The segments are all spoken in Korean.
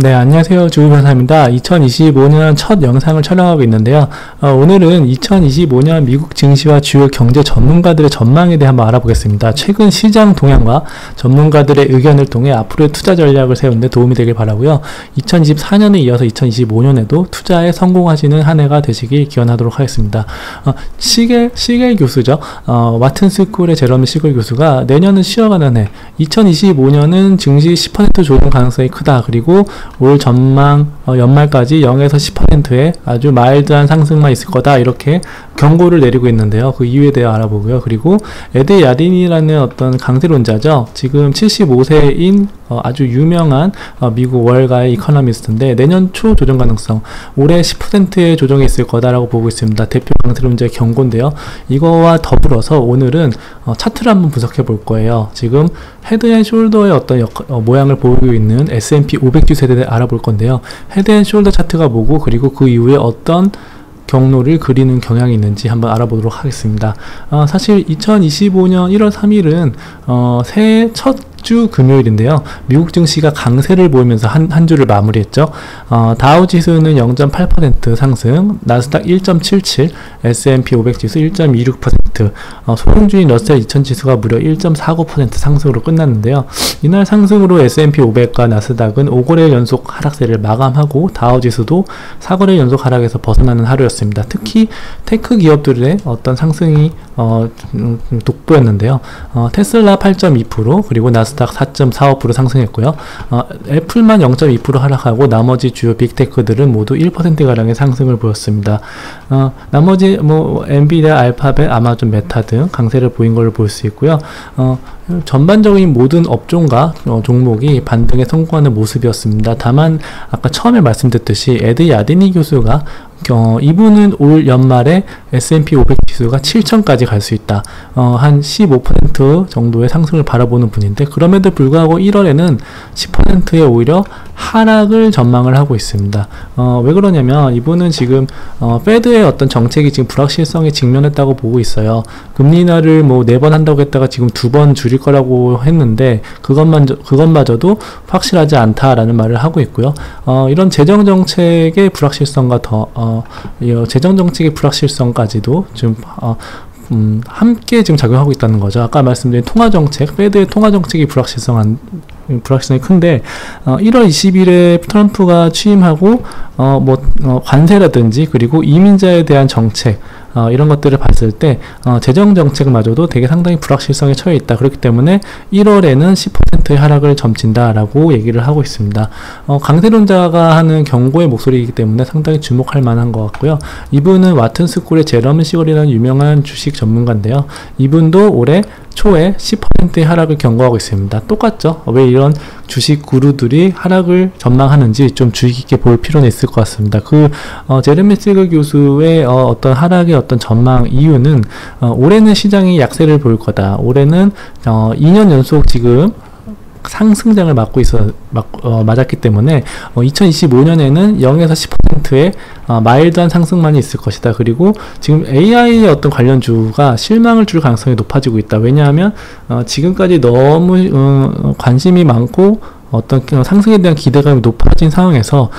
네, 안녕하세요. 주우변사입니다. 2025년 첫 영상을 촬영하고 있는데요. 오늘은 2025년 미국 증시와 주요 경제 전문가들의 전망에 대해 한번 알아보겠습니다. 최근 시장 동향과 전문가들의 의견을 통해 앞으로의 투자 전략을 세우는 데 도움이 되길 바라고요. 2024년에 이어서 2025년에도 투자에 성공하시는 한 해가 되시길 기원하도록 하겠습니다. 시겔 교수죠. 와튼스쿨의 제러미 시겔 교수가 내년은 쉬어가는 해, 2025년은 증시 10% 조정 가능성이 크다. 그리고 올 전망 연말까지 0에서 10%의 아주 마일드한 상승만 있을 거다, 이렇게 경고를 내리고 있는데요. 그 이유에 대해 알아보고요. 그리고 에드 야린이라는 어떤 강세론자죠. 지금 75세인 아주 유명한 미국 월가의 이코노미스트인데, 내년 초 조정 가능성, 올해 10%의 조정이 있을 거다라고 보고 있습니다. 대표 강세론자의 경고인데요. 이거와 더불어서 오늘은 차트를 한번 분석해 볼 거예요. 지금 헤드앤숄더의 어떤 모양을 보이고 있는 S&P 500 지수에 대해 알아볼 건데요. 헤드앤숄더 차트가 뭐고, 그리고 그 이후에 어떤 경로를 그리는 경향이 있는지 한번 알아보도록 하겠습니다. 사실 2025년 1월 3일은 새해 첫 주 금요일인데요. 미국 증시가 강세를 보이면서 한 주를 마무리했죠. 다우 지수는 0.8% 상승, 나스닥 1.77, S&P 500 지수 1.26%, 소형주인 러셀 2000 지수가 무려 1.49% 상승으로 끝났는데요. 이날 상승으로 S&P 500과 나스닥은 5거래 연속 하락세를 마감하고, 다우 지수도 4거래 연속 하락에서 벗어나는 하루였습니다. 특히 테크 기업들의 어떤 상승이 돋보였는데요. 테슬라 8.2%, 그리고 나스닥 4.45% 상승했고요. 애플만 0.2% 하락하고, 나머지 주요 빅테크들은 모두 1%가량의 상승을 보였습니다. 나머지 엔비디아, 알파벳, 아마존, 메타 등 강세를 보인 걸로 볼 수 있고요. 전반적인 모든 업종과 종목이 반등에 성공하는 모습이었습니다. 다만 아까 처음에 말씀드렸듯이 에드 야디니 교수가 이분은 올 연말에 S&P 500 지수가 7,000까지 갈 수 있다, 한 15% 정도의 상승을 바라보는 분인데, 그럼에도 불구하고 1월에는 10%의 오히려 하락을 전망을 하고 있습니다. 왜 그러냐면 이분은 지금 페드의 어떤 정책이 지금 불확실성에 직면했다고 보고 있어요. 금리 인하를 4번 한다고 했다가 지금 2번 줄일 거라고 했는데, 그것마저도 확실하지 않다라는 말을 하고 있고요. 이런 재정 정책의 불확실성과 재정 정책의 불확실성까지도 좀 함께 지금 작용하고 있다는 거죠. 아까 말씀드린 통화정책, 페드의 통화정책이 불확실성이 큰데, 1월 20일에 트럼프가 취임하고 관세라든지 그리고 이민자에 대한 정책, 이런 것들을 봤을 때 재정 정책마저도 되게 상당히 불확실성에 처해 있다. 그렇기 때문에 1월에는 10%의 하락을 점친다라고 얘기를 하고 있습니다. 강세론자가 하는 경고의 목소리이기 때문에 상당히 주목할 만한 것 같고요. 이분은 와튼스쿨의 제러미 시걸이라는 유명한 주식 전문가인데요. 이분도 올해 초에 10%의 하락을 경고하고 있습니다. 똑같죠? 왜 이런 주식 구루들이 하락을 전망하는지 좀 주의 깊게 볼 필요는 있을 것 같습니다. 제레미 시걸 교수의 어떤 하락의 어떤 전망 이유는, 올해는 시장이 약세를 보일 거다. 올해는 2년 연속 지금 상승장을 맞았기 때문에 2025년에는 0에서 10%의 마일드한 상승만이 있을 것이다. 그리고 지금 AI의 어떤 관련주가 실망을 줄 가능성이 높아지고 있다. 왜냐하면 지금까지 너무 관심이 많고 어떤 상승에 대한 기대감이 높아진 상황에서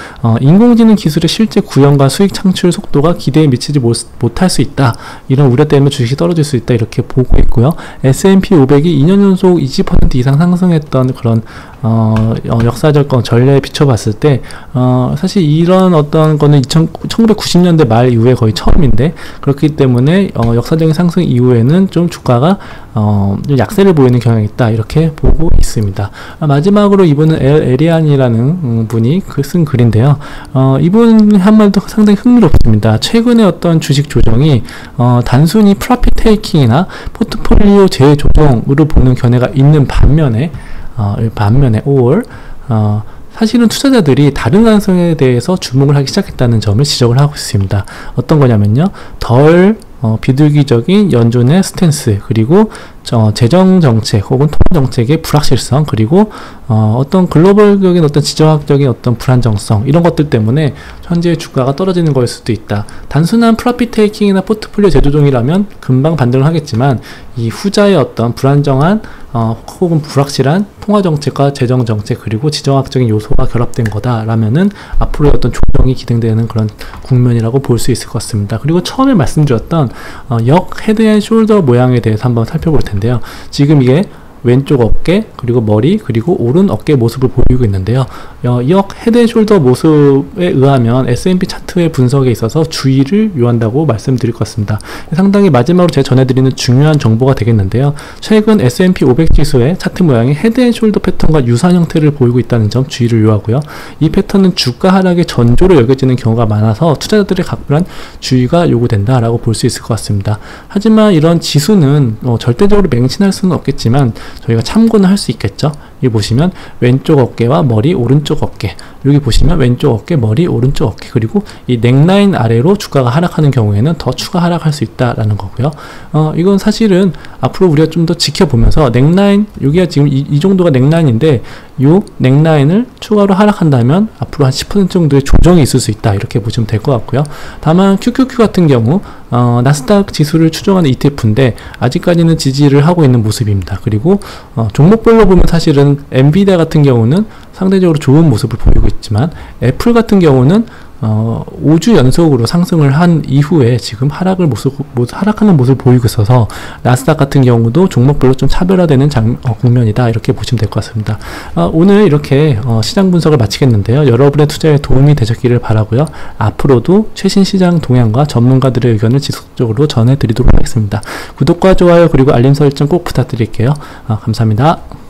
인공지능 기술의 실제 구현과 수익 창출 속도가 기대에 미치지 못할 수 있다, 이런 우려 때문에 주식이 떨어질 수 있다, 이렇게 보고 있고요. S&P 500이 2년 연속 20% 이상 상승했던 그런 역사적 전례에 비춰봤을 때 사실 이런 어떤 거는 1990년대 말 이후에 거의 처음인데, 그렇기 때문에 역사적인 상승 이후에는 좀 주가가 좀 약세를 보이는 경향이 있다, 이렇게 보고 있습니다. 마지막으로 이분은 에리안이라는 분이 쓴 글인데요. 이분 한 말도 상당히 흥미롭습니다. 최근에 어떤 주식 조정이 단순히 프로핏 테이킹이나 포트폴리오 재조정으로 보는 견해가 있는 반면에 사실은 투자자들이 다른 가능성에 대해서 주목을 하기 시작했다는 점을 지적을 하고 있습니다. 어떤 거냐면요, 덜 비둘기적인 연준의 스탠스, 그리고 재정 정책 혹은 통화 정책의 불확실성, 그리고 어떤 글로벌적인 어떤 지정학적인 어떤 불안정성, 이런 것들 때문에 현재 주가가 떨어지는 거일 수도 있다. 단순한 프로핏 테이킹이나 포트폴리오 재조정이라면 금방 반등을 하겠지만, 이 후자의 어떤 불안정한 혹은 불확실한 통화 정책과 재정 정책 그리고 지정학적인 요소가 결합된 거다라면은 앞으로의 어떤 조정이 기대되는 그런 국면이라고 볼 수 있을 것 같습니다. 그리고 처음에 말씀드렸던 역 헤드 앤 숄더 모양에 대해서 한번 살펴볼 텐데요. 지금 이게 왼쪽 어깨, 그리고 머리, 그리고 오른 어깨 모습을 보이고 있는데요. 역 헤드 앤 숄더 모습에 의하면 S&P 차트의 분석에 있어서 주의를 요한다고 말씀드릴 것 같습니다. 상당히 마지막으로 제가 전해드리는 중요한 정보가 되겠는데요. 최근 S&P 500 지수의 차트 모양이 헤드 앤 숄더 패턴과 유사한 형태를 보이고 있다는 점 주의를 요하고요. 이 패턴은 주가 하락의 전조로 여겨지는 경우가 많아서 투자자들의 각별한 주의가 요구된다라고 볼 수 있을 것 같습니다. 하지만 이런 지수는 절대적으로 맹신할 수는 없겠지만 저희가 참고는 할 수 있겠죠. 여기 보시면 왼쪽 어깨와 머리, 오른쪽 어깨, 여기 보시면 왼쪽 어깨, 머리, 오른쪽 어깨, 그리고 이 넥라인 아래로 주가가 하락하는 경우에는 더 추가 하락할 수 있다라는 거고요. 이건 사실은 앞으로 우리가 좀 더 지켜보면서 넥라인, 여기가 지금 이 정도가 넥라인인데, 요 넥라인을 추가로 하락한다면 앞으로 한 10% 정도의 조정이 있을 수 있다, 이렇게 보시면 될 것 같고요. 다만 QQQ 같은 경우 나스닥 지수를 추종하는 ETF인데 아직까지는 지지를 하고 있는 모습입니다. 그리고 종목별로 보면 사실은 엔비디아 같은 경우는 상대적으로 좋은 모습을 보이고 있지만, 애플 같은 경우는 5주 연속으로 상승을 한 이후에 지금 하락하는 모습을 보이고 있어서 나스닥 같은 경우도 종목별로 좀 차별화되는 국면이다, 이렇게 보시면 될 것 같습니다. 오늘 이렇게 시장 분석을 마치겠는데요. 여러분의 투자에 도움이 되셨기를 바라고요. 앞으로도 최신 시장 동향과 전문가들의 의견을 지속적으로 전해드리도록 하겠습니다. 구독과 좋아요 그리고 알림 설정 꼭 부탁드릴게요. 감사합니다.